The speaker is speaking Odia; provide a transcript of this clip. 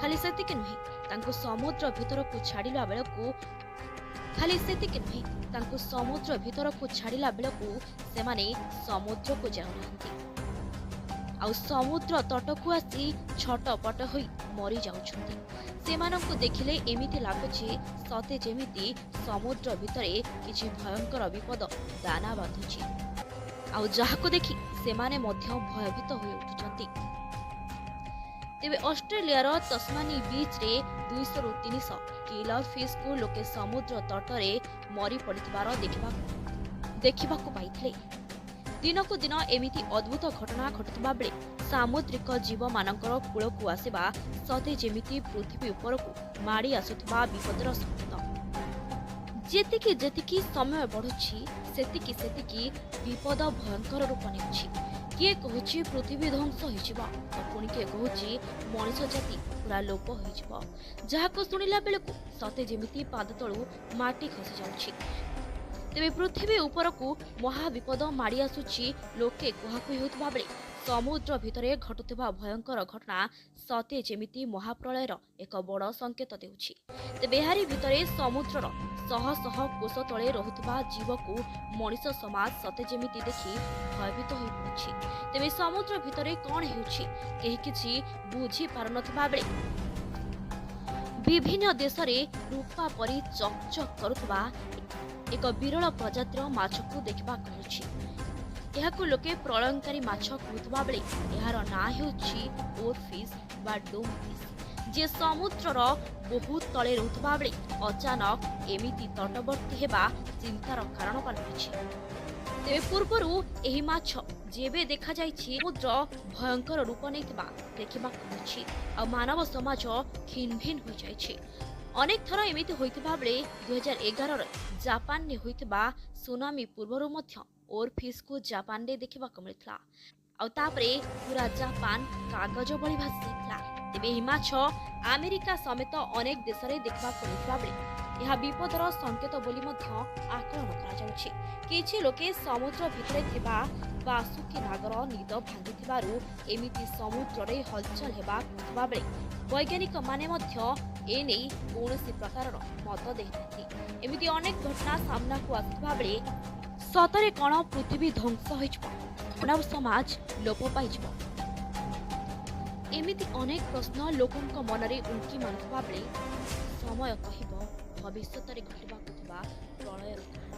ଖାଲି ସେତିକି ନୁହେଁ, ତାଙ୍କୁ ସମୁଦ୍ର ଭିତରକୁ ଛାଡ଼ିଲା ବେଳକୁ ଖାଲି ସେତିକି ନୁହେଁ, ତାଙ୍କୁ ସମୁଦ୍ର ଭିତରକୁ ଛାଡ଼ିଲା ବେଳକୁ ସେମାନେ ସମୁଦ୍ରକୁ ଯାଉନାହାନ୍ତି, ଆଉ ସମୁଦ୍ର ତଟକୁ ଆସି ଛଟପଟ ହୋଇ ମରି ଯାଉଛନ୍ତି। ସେମାନଙ୍କୁ ଦେଖିଲେ ଏମିତି ଲାଗୁଛି ସତେ ଯେମିତି ସମୁଦ୍ର ଭିତରେ କିଛି ଭୟଙ୍କର ବିପଦ ଦାନା ବାନ୍ଧୁଛି, ଆଉ ଯାହାକୁ ଦେଖି ସେମାନେ ମଧ୍ୟ ଭୟଭୀତ ହୋଇ ଉଠୁଛନ୍ତି। ତେବେ ଅଷ୍ଟ୍ରେଲିଆର ତସ୍ମାନି ବିଚ୍ରେ 200ରୁ 300 କିଲର ଫିସ୍କୁ ଲୋକେ ସମୁଦ୍ର ତଟରେ ମରି ପଡ଼ିଥିବାର ଦେଖିବାକୁ ପାଇଥିଲେ। ଦିନକୁ ଦିନ ଏମିତି ଅଦ୍ଭୁତ ଘଟଣା ଘଟୁଥିବା ବେଳେ ସାମୁଦ୍ରିକ ଜୀବମାନଙ୍କର କୂଳକୁ ଆସିବା ସତେ ଯେମିତି ପୃଥିବୀ ଉପରକୁ ମାଡ଼ି ଆସୁଥିବା ବିପଦର ସଙ୍କେତ। ଯେତିକି ଯେତିକି ସମୟ ବଢ଼ୁଛି ସେତିକି ସେତିକି ବିପଦ ଭୟଙ୍କର ରୂପ ନେଉଛି। କିଏ କହୁଛି ପୃଥିବୀ ଧ୍ୱଂସ ହୋଇଯିବ, ତ ପୁଣି କିଏ କହୁଛି ମଣିଷ ଜାତି ପୁରା ଲୋପ ହୋଇଯିବ, ଯାହାକୁ ଶୁଣିଲା ବେଳକୁ ସତେ ଯେମିତି ପାଦ ତଳୁ ମାଟି ଖସି ଯାଉଛି। ତେବେ ପୃଥିବୀ ଉପରକୁ ମହାବିପଦ ମାଡ଼ି ଆସୁଛି ଲୋକେ କୁହାକୁହି ହେଉଥିବା ବେଳେ ସମୁଦ୍ର ଭିତରେ ଘଟୁଥିବା ଭୟଙ୍କର ଘଟଣା ସତେ ଯେମିତି ମହାପ୍ରଳୟର ଏକ ବଡ଼ ସଙ୍କେତ ଦେଉଛି। ତେବେ ଏହାରି ଭିତରେ ସମୁଦ୍ରର ଶହ ଶହ କୋଷ ତଳେ ରହୁଥିବା ଜୀବକୁ ମଣିଷ ସମାଜ ସତେ ଯେମିତି ଦେଖି ଭୟଭୀତ ହୋଇପଡ଼ୁଛି। ତେବେ ସମୁଦ୍ର ଭିତରେ କ'ଣ ହେଉଛି କେହି କିଛି ବୁଝି ପାରୁନଥିବା ବେଳେ ବିଭିନ୍ନ ଦେଶରେ ରୂପା ପରି ଚକ୍ ଚକ୍ କରୁଥିବା ଏକ ବିରଳ ପ୍ରଜାତିର ମାଛକୁ ଦେଖିବାକୁ ମିଳୁଛି। ଏହାକୁ ଲୋକେ ପ୍ରଳୟଙ୍କାରୀ ମାଛ କହୁଥିବା ବେଳେ ଏହାର ନାଁ ହେଉଛି ଓରଫିସ୍ ବା ଡୁମ୍ ଫିସ୍, ଯିଏ ସମୁଦ୍ରର ବହୁତ ତଳେ ରହୁଥିବା ବେଳେ ଅଚାନକ ଏମିତି ତଟବର୍ତ୍ତୀ ହେବା ଚିନ୍ତାର କାରଣ ପାଲଟିଛି। ତେବେ ପୂର୍ବରୁ ଏହି ମାଛ ଯେବେ ଦେଖାଯାଇଛି ସମୁଦ୍ର ଭୟଙ୍କର ରୂପ ନେଇଥିବା ଦେଖିବାକୁ ମିଳୁଛି, ଆଉ ମାନବ ସମାଜ ଖିନ୍ ଭିନ୍ ହୋଇଯାଇଛି। ଅନେକ ଥର ଏମିତି ହୋଇଥିବା ବେଳେ 2011ରେ ଜାପାନରେ ହୋଇଥିବା ସୁନାମି ପୂର୍ବରୁ ମଧ୍ୟ ଓରଫିସ୍କୁ ଜାପାନରେ ଦେଖିବାକୁ ମିଳିଥିଲା, ଆଉ ତାପରେ ପୁରା ଜାପାନ କାଗଜ ଭଳି ଭାସିଯାଇଥିଲା। ତେବେ ଏହି ମାଛ ଆମେରିକା ସମେତ ଅନେକ ଦେଶରେ ଦେଖିବାକୁ ମିଳିଥିବା ବେଳେ ଏହା ବିପଦର ସଙ୍କେତ ବୋଲି ମଧ୍ୟ ଆକଳନ କରାଯାଉଛି। କିଛି ଲୋକେ ସମୁଦ୍ର ଭିତରେ ଥିବା ବାସୁକି ନାଗର ନିଦ ଭାଙ୍ଗିଥିବାରୁ ଏମିତି ସମୁଦ୍ରରେ ହଲଚଲ ହେବା କହୁଥିବା ବେଳେ ବୈଜ୍ଞାନିକମାନେ ମଧ୍ୟ ଏନେଇ କୌଣସି ପ୍ରକାରର ମତ ଦେଇନାହାନ୍ତି। ଏମିତି ଅନେକ ଘଟଣା ସାମ୍ନାକୁ ଆସୁଥିବା ବେଳେ ସତରେ କ'ଣ ପୃଥିବୀ ଧ୍ୱଂସ ହୋଇଯିବ, ମାନବ ସମାଜ ଲୋପ ପାଇଯିବ? ଏମିତି ଅନେକ ପ୍ରଶ୍ନ ଲୋକଙ୍କ ମନରେ ଉଙ୍କି ମାରୁଥିବା ବେଳେ ସମୟ କହିବ ଭବିଷ୍ୟତରେ ଘଟିବାକୁ ଥିବା ପ୍ରଳୟର କାରଣ।